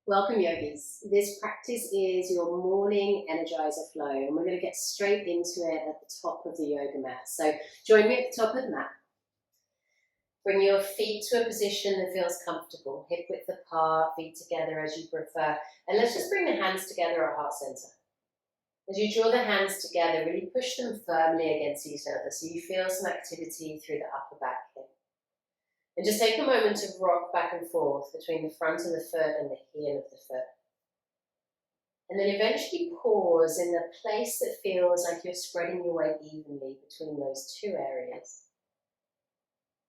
Welcome yogis. This practice is your morning energizer flow and we're going to get straight into it at the top of the yoga mat. So join me at the top of the mat. Bring your feet to a position that feels comfortable, hip width apart, feet together as you prefer. And let's just bring the hands together at heart center. As you draw the hands together, really push them firmly against each other so you feel some activity through the upper back here. And just take a moment to rock back and forth between the front of the foot and the heel of the foot. And then eventually pause in the place that feels like you're spreading your weight evenly between those two areas.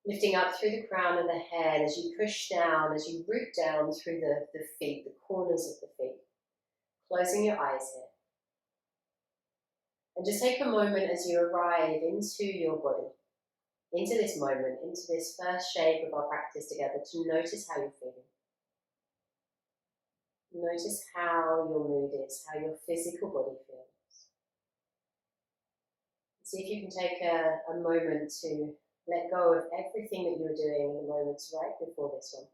Lifting up through the crown of the head as you push down, as you root down through the feet, the corners of the feet. Closing your eyes here. And just take a moment as you arrive into your body. Into this moment, into this first shape of our practice together, to notice how you're feeling. Notice how your mood is, how your physical body feels. See if you can take a moment to let go of everything that you were doing in the moments right before this one.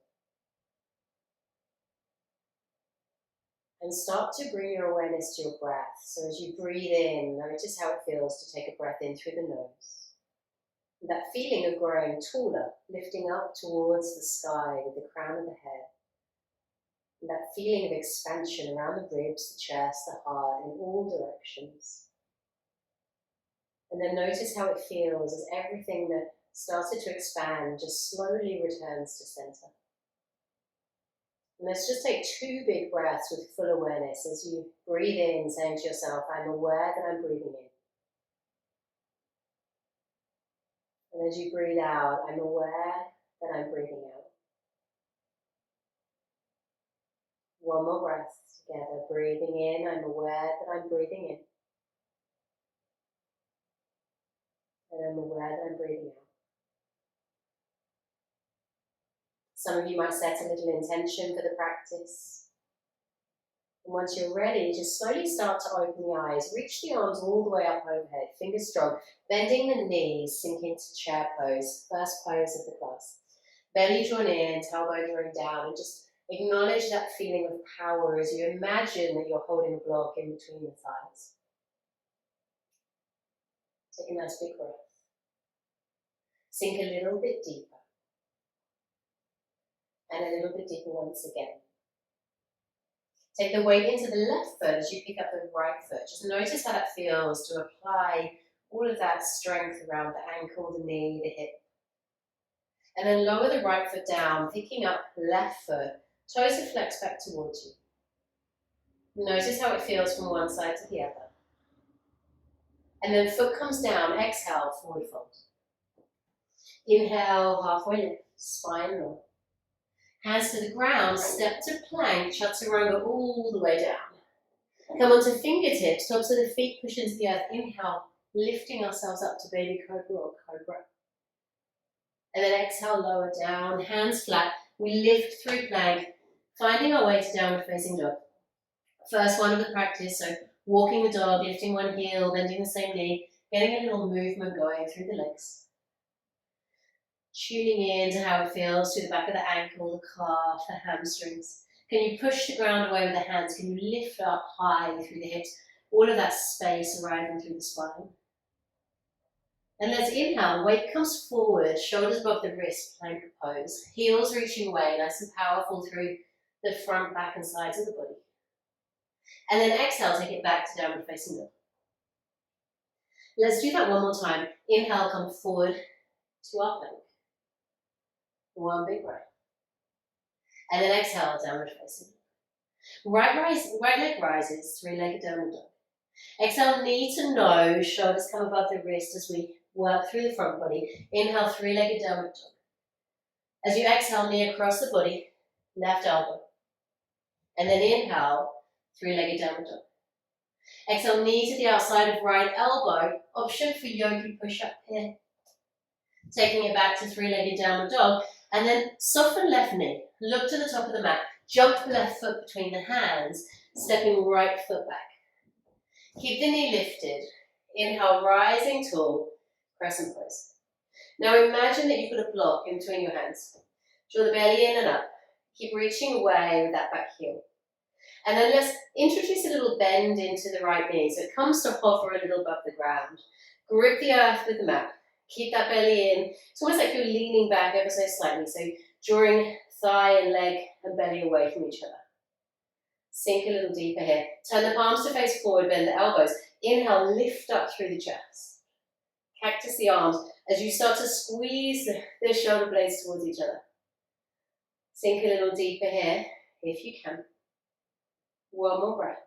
And start to bring your awareness to your breath. So as you breathe in, notice how it feels to take a breath in through the nose. That feeling of growing taller, lifting up towards the sky with the crown of the head. And that feeling of expansion around the ribs, the chest, the heart, in all directions. And then notice how it feels as everything that started to expand just slowly returns to center. And let's just take 2 big breaths with full awareness as you breathe in, saying to yourself, I'm aware that I'm breathing in. And as you breathe out, I'm aware that I'm breathing out. One more breath together. Breathing in, I'm aware that I'm breathing in. And I'm aware that I'm breathing out. Some of you might set a little intention for the practice. And once you're ready, just slowly start to open the eyes. Reach the arms all the way up overhead, fingers strong. Bending the knees, sink into chair pose, first pose of the class. Belly drawn in, tailbone drawing down, and just acknowledge that feeling of power as you imagine that you're holding a block in between the thighs. Take a nice big breath. Sink a little bit deeper. And a little bit deeper once again. Take the weight into the left foot as you pick up the right foot. Just notice how that feels to apply all of that strength around the ankle, the knee, the hip. And then lower the right foot down, picking up left foot. Toes are flexed back towards you. Notice how it feels from one side to the other. And then foot comes down, exhale, forward fold. Inhale, halfway lift, spine long. Hands to the ground, step to plank, chaturanga all the way down. Come onto fingertips, tops of the feet push into the earth. Inhale, lifting ourselves up to baby cobra or cobra. And then exhale, lower down, hands flat. We lift through plank, finding our way to downward facing dog. First one of the practice, so walking the dog, lifting one heel, bending the same knee, getting a little movement going through the legs. Tuning in to how it feels through the back of the ankle, the calf, the hamstrings. Can you push the ground away with the hands? Can you lift up high through the hips? All of that space arriving through the spine. And let's inhale, weight comes forward, shoulders above the wrist, plank pose. Heels reaching away, nice and powerful through the front, back and sides of the body. And then exhale, take it back to downward facing dog. Let's do that one more time. Inhale, come forward to our plank. One big breath. And then exhale, downward facing. Right leg rises, 3-legged downward dog. Exhale, knee to nose, shoulders come above the wrist as we work through the front body. Inhale, 3-legged downward dog. As you exhale, knee across the body, left elbow. And then inhale, 3-legged downward dog. Exhale, knee to the outside of right elbow. Option for yogi push-up here. Taking it back to 3-legged downward dog. And then soften left knee. Look to the top of the mat. Jump the left foot between the hands. Stepping right foot back. Keep the knee lifted. Inhale, rising tall. Crescent pose. Now imagine that you've got a block in between your hands. Draw the belly in and up. Keep reaching away with that back heel. And then let's introduce a little bend into the right knee. So it comes to hover a little above the ground. Grip the earth with the mat. Keep that belly in. It's almost like you're leaning back ever so slightly. So drawing thigh and leg and belly away from each other. Sink a little deeper here. Turn the palms to face forward, bend the elbows. Inhale, lift up through the chest. Cactus the arms as you start to squeeze the shoulder blades towards each other. Sink a little deeper here, if you can. One more breath.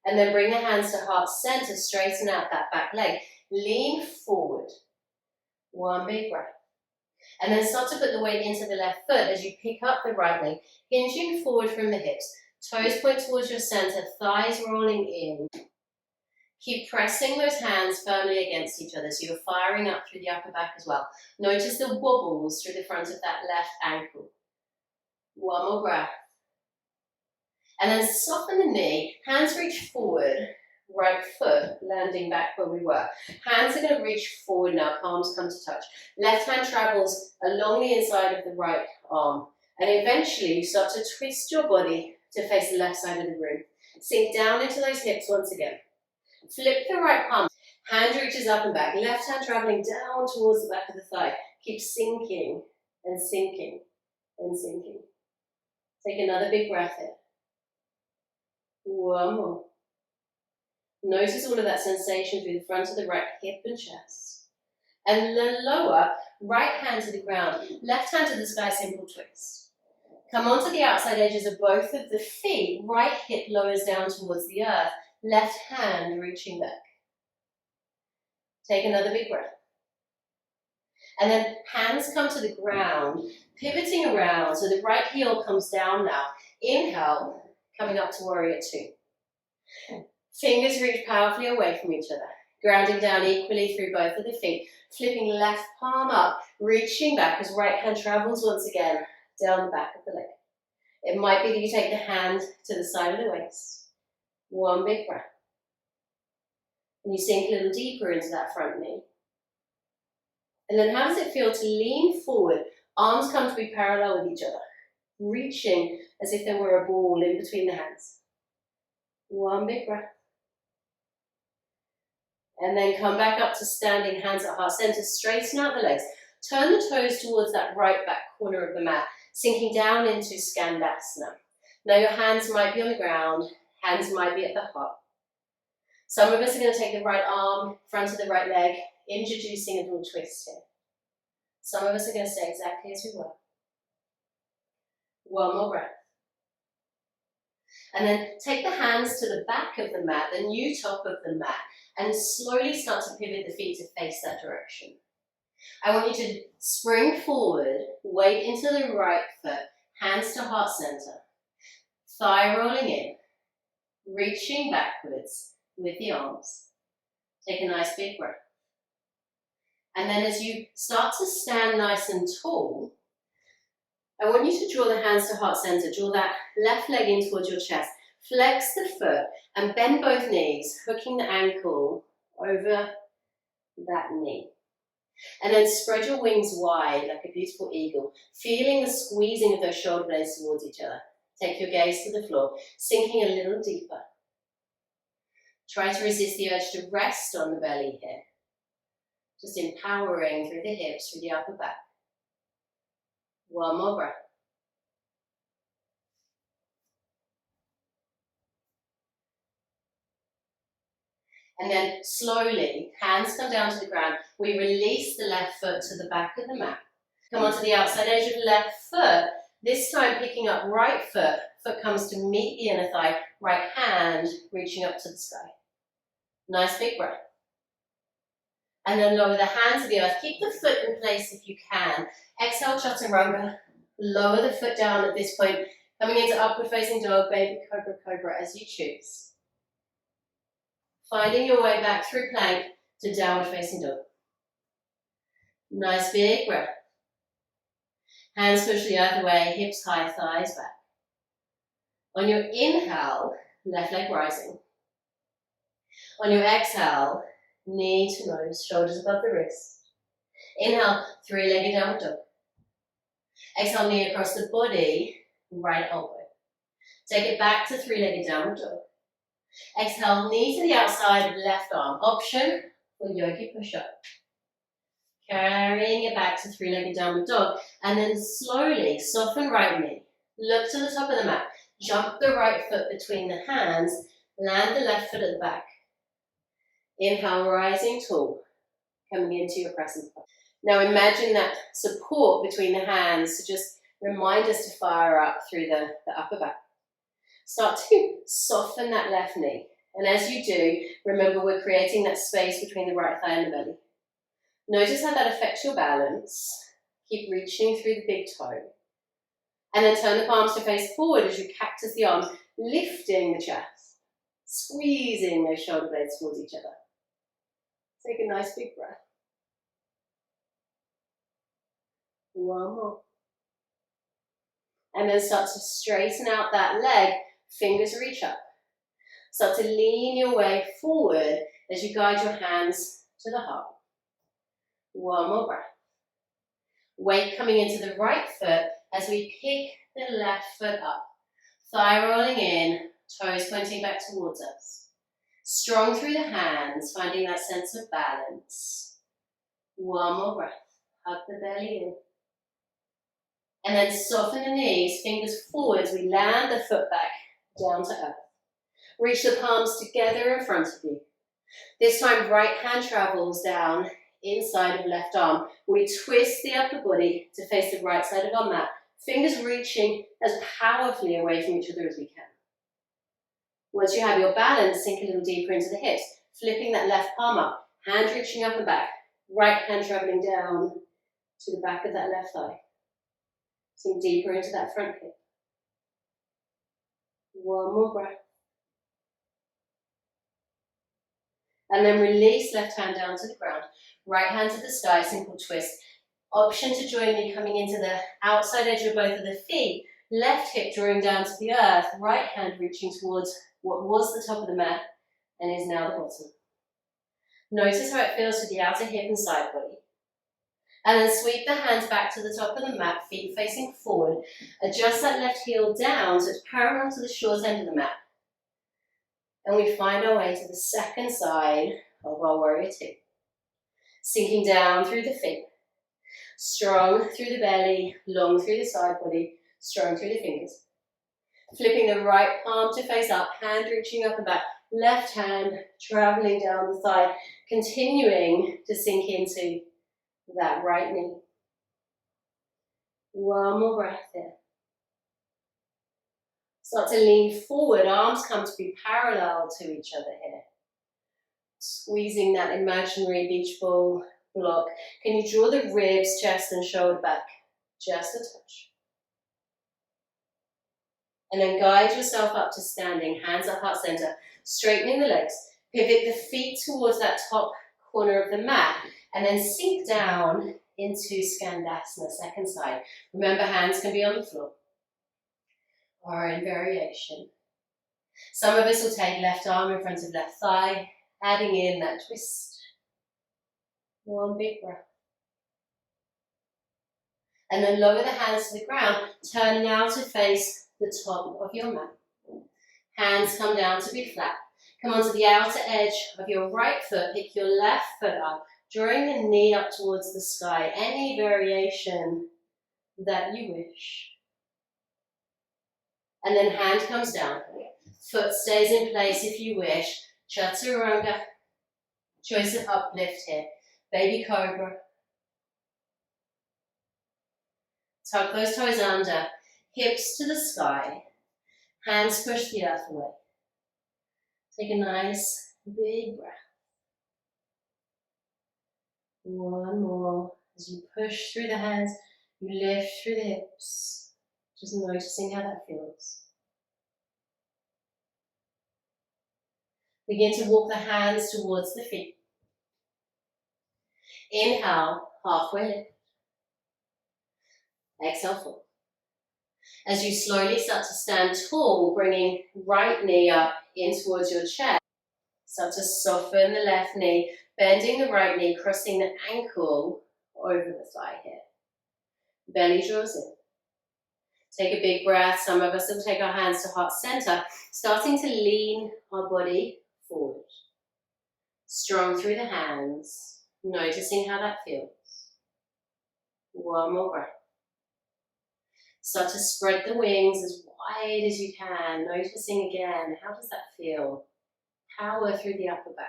And then bring the hands to heart center, straighten out that back leg. Lean forward. One big breath. And then start to put the weight into the left foot as you pick up the right leg, hinging forward from the hips. Toes point towards your center, thighs rolling in. Keep pressing those hands firmly against each other so you're firing up through the upper back as well. Notice the wobbles through the front of that left ankle. One more breath. And then soften the knee, hands reach forward, right foot landing back where we were. Hands are going to reach forward now, palms come to touch. Left hand travels along the inside of the right arm. And eventually you start to twist your body to face the left side of the room. Sink down into those hips once again. Flip the right palm. Hand reaches up and back. Left hand traveling down towards the back of the thigh. Keep sinking and sinking and sinking. Take another big breath in. One more. Notice all of that sensation through the front of the right hip and chest. And then lower, right hand to the ground, left hand to the sky, simple twist. Come onto the outside edges of both of the feet. Right hip lowers down towards the earth. Left hand reaching back. Take another big breath. And then hands come to the ground, pivoting around so the right heel comes down now. Inhale, coming up to warrior two. Fingers reach powerfully away from each other, grounding down equally through both of the feet, flipping left palm up, reaching back as right hand travels once again down the back of the leg. It might be that you take the hand to the side of the waist. One big breath. And you sink a little deeper into that front knee. And then how does it feel to lean forward, arms come to be parallel with each other, reaching as if there were a ball in between the hands. One big breath. And then come back up to standing, hands at heart center, straighten out the legs. Turn the toes towards that right back corner of the mat, sinking down into Skandasana. Now your hands might be on the ground, hands might be at the heart. Some of us are going to take the right arm, front of the right leg, introducing a little twist here. Some of us are going to stay exactly as we were. One more breath. And then take the hands to the back of the mat, the new top of the mat, and slowly start to pivot the feet to face that direction. I want you to spring forward, weight into the right foot, hands to heart center, thigh rolling in, reaching backwards with the arms. Take a nice big breath. And then as you start to stand nice and tall, I want you to draw the hands to heart center, draw that left leg in towards your chest, flex the foot and bend both knees, hooking the ankle over that knee. And then spread your wings wide like a beautiful eagle, feeling the squeezing of those shoulder blades towards each other. Take your gaze to the floor, sinking a little deeper. Try to resist the urge to rest on the belly here. Just empowering through the hips, through the upper back. One more breath. And then slowly, hands come down to the ground. We release the left foot to the back of the mat. Come onto the outside edge of the left foot. This time picking up right foot. Foot comes to meet the inner thigh. Right hand reaching up to the sky. Nice big breath. And then lower the hand to the earth. Keep the foot in place if you can. Exhale, chaturanga. Lower the foot down at this point. Coming into upward facing dog, baby cobra, cobra as you choose. Finding your way back through plank to downward facing dog. Nice big breath. Hands push the earth away, hips high, thighs back. On your inhale, left leg rising. On your exhale, knee to nose, shoulders above the wrist. Inhale, three-legged downward dog. Exhale, knee across the body, right elbow. Take it back to three-legged downward dog. Exhale, knee to the outside, left arm. Option for yogi push-up. Carrying it back to three-legged downward dog. And then slowly soften right knee. Look to the top of the mat. Jump the right foot between the hands. Land the left foot at the back. Inhale, rising tall. Coming into your crescent pose. Now imagine that support between the hands to just remind us to fire up through the upper back. Start to soften that left knee. And as you do, remember we're creating that space between the right thigh and the belly. Notice how that affects your balance. Keep reaching through the big toe. And then turn the palms to face forward as you cactus the arms, lifting the chest, squeezing those shoulder blades towards each other. Take a nice big breath. One more. And then start to straighten out that leg, fingers reach up. Start to lean your way forward as you guide your hands to the heart. One more breath. Weight coming into the right foot as we pick the left foot up. Thigh rolling in, toes pointing back towards us. Strong through the hands, finding that sense of balance. One more breath. Hug the belly in. And then soften the knees, fingers forward as we land the foot back down to earth. Reach the palms together in front of you. This time, right hand travels down inside of left arm. We twist the upper body to face the right side of our mat. Fingers reaching as powerfully away from each other as we can. Once you have your balance, sink a little deeper into the hips, flipping that left palm up, hand reaching up and back, right hand traveling down to the back of that left thigh. Sink deeper into that front hip. One more breath. And then release left hand down to the ground. Right hand to the sky, simple twist. Option to join me coming into the outside edge of both of the feet. Left hip drawing down to the earth. Right hand reaching towards what was the top of the mat and is now the bottom. Notice how it feels to the outer hip and side body. And then sweep the hands back to the top of the mat, feet facing forward. Adjust that left heel down so it's parallel to the short end of the mat. And we find our way to the second side of our warrior two. Sinking down through the feet. Strong through the belly, long through the side body, strong through the fingers. Flipping the right palm to face up, hand reaching up and back. Left hand traveling down the thigh, continuing to sink into that right knee. One more breath here. Start to lean forward, arms come to be parallel to each other here. Squeezing that imaginary beach ball block. Can you draw the ribs, chest and shoulder back? Just a touch. And then guide yourself up to standing, hands at heart center, straightening the legs. Pivot the feet towards that top corner of the mat and then sink down into Skandasana, second side. Remember, hands can be on the floor or in variation. Some of us will take left arm in front of left thigh, adding in that twist. One big breath. And then lower the hands to the ground. Turn now to face the top of your mat. Hands come down to be flat. Come onto the outer edge of your right foot. Pick your left foot up, drawing the knee up towards the sky. Any variation that you wish. And then hand comes down. Foot stays in place if you wish. Chaturanga. Choice of uplift here. Baby cobra. Tuck those toes under. Hips to the sky. Hands push the earth away. Take a nice big breath. One more. As you push through the hands, you lift through the hips. Just noticing how that feels. Begin to walk the hands towards the feet. Inhale, halfway lift. Exhale, fold. As you slowly start to stand tall, bringing right knee up in towards your chest. Start to soften the left knee, bending the right knee, crossing the ankle over the thigh here. Belly draws in. Take a big breath. Some of us will take our hands to heart center, starting to lean our body forward. Strong through the hands, noticing how that feels. One more breath. Start to spread the wings as wide as you can, noticing again, how does that feel? Power through the upper back.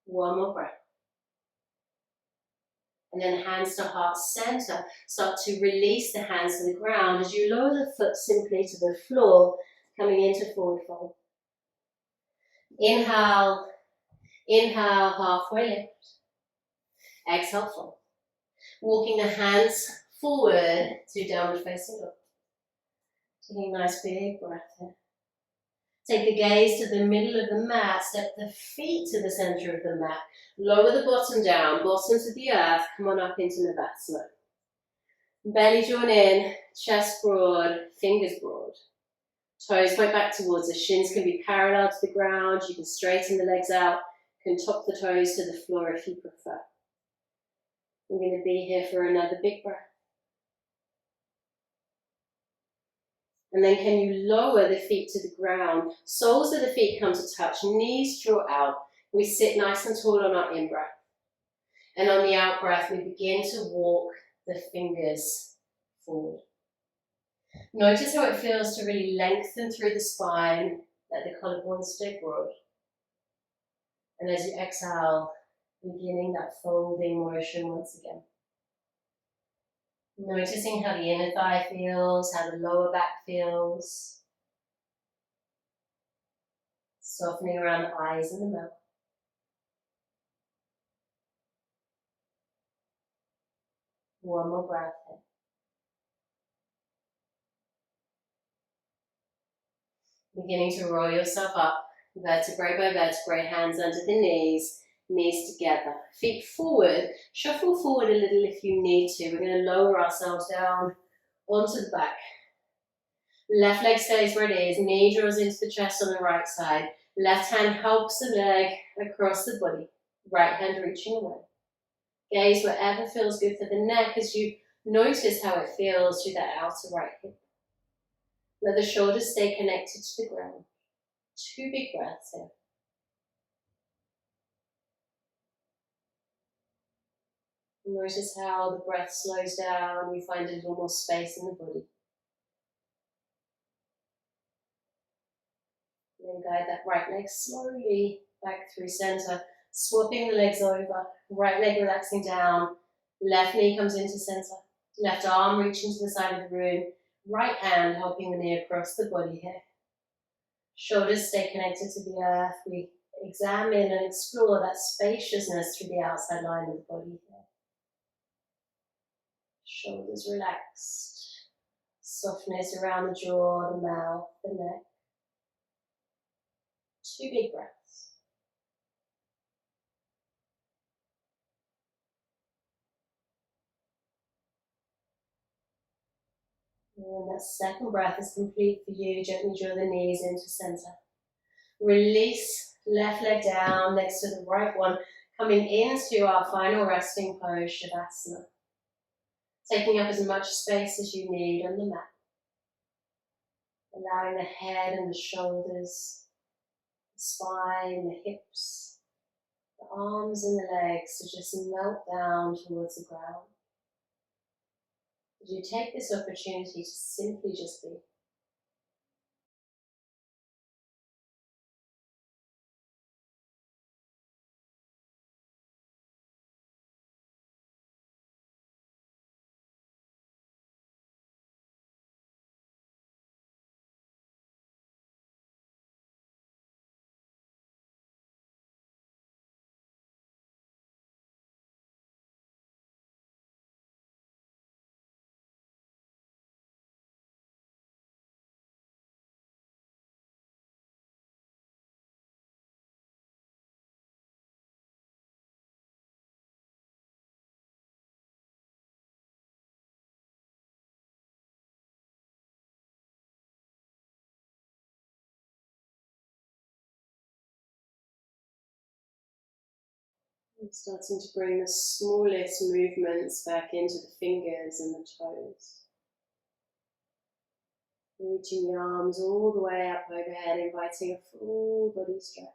One more breath. And then hands to heart center. Start to release the hands to the ground as you lower the foot simply to the floor, coming into forward fold. Inhale, inhale, halfway lift. Exhale, fold. Walking the hands forward to downward facing dog. Taking a nice big breath here. Take the gaze to the middle of the mat, step the feet to the center of the mat, lower the bottom down, bottom to the earth, come on up into Navasana. Belly join in, chest broad, fingers broad. Toes point back towards us, shins can be parallel to the ground, you can straighten the legs out, you can top the toes to the floor if you prefer. We're going to be here for another big breath. And then can you lower the feet to the ground? Soles of the feet come to touch, knees draw out. We sit nice and tall on our in-breath. And on the out-breath, we begin to walk the fingers forward. Notice how it feels to really lengthen through the spine, let the collarbones stay broad. And as you exhale, beginning that folding motion once again. Noticing how the inner thigh feels, how the lower back feels. Softening around the eyes and the mouth. One more breath in. Beginning to roll yourself up, vertebrae by vertebrae, hands under the knees, knees together. Feet forward, shuffle forward a little if you need to. We're going to lower ourselves down onto the back. Left leg stays where it is, knee draws into the chest on the right side. Left hand helps the leg across the body, right hand reaching away. Gaze wherever feels good for the neck as you notice how it feels through that outer right hip. Let the shoulders stay connected to the ground. 2 big breaths here. Notice how the breath slows down, you find a little more space in the body. And then guide that right leg slowly back through center, swapping the legs over, right leg relaxing down, left knee comes into center, left arm reaching to the side of the room, right hand helping the knee across the body here. Shoulders stay connected to the earth. We examine and explore that spaciousness through the outside line of the body here. Shoulders relaxed. Softness around the jaw, the mouth, the neck. 2 big breaths. And when that second breath is complete for you, gently draw the knees into center. Release left leg down next to the right one, coming into our final resting pose, Shavasana. Taking up as much space as you need on the mat. Allowing the head and the shoulders, the spine, the hips, the arms and the legs to just melt down towards the ground. As you take this opportunity to simply just be. And starting to bring the smallest movements back into the fingers and the toes. Reaching the arms all the way up overhead, inviting a full body stretch.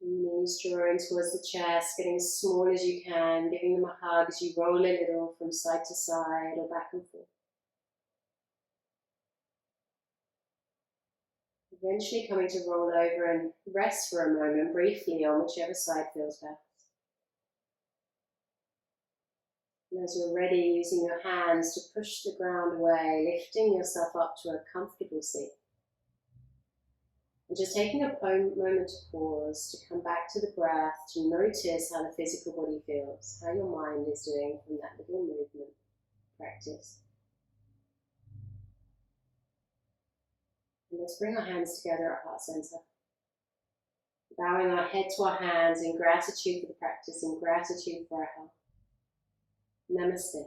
Knees drawing towards the chest, getting as small as you can, giving them a hug as you roll a little from side to side or back and forth. Eventually coming to roll over and rest for a moment briefly on whichever side feels best. And as you're ready, using your hands to push the ground away, lifting yourself up to a comfortable seat. And just taking a moment to pause, to come back to the breath, to notice how the physical body feels, how your mind is doing from that little movement practice. And let's bring our hands together at heart center. Bowing our head to our hands in gratitude for the practice, in gratitude for our health. Namaste.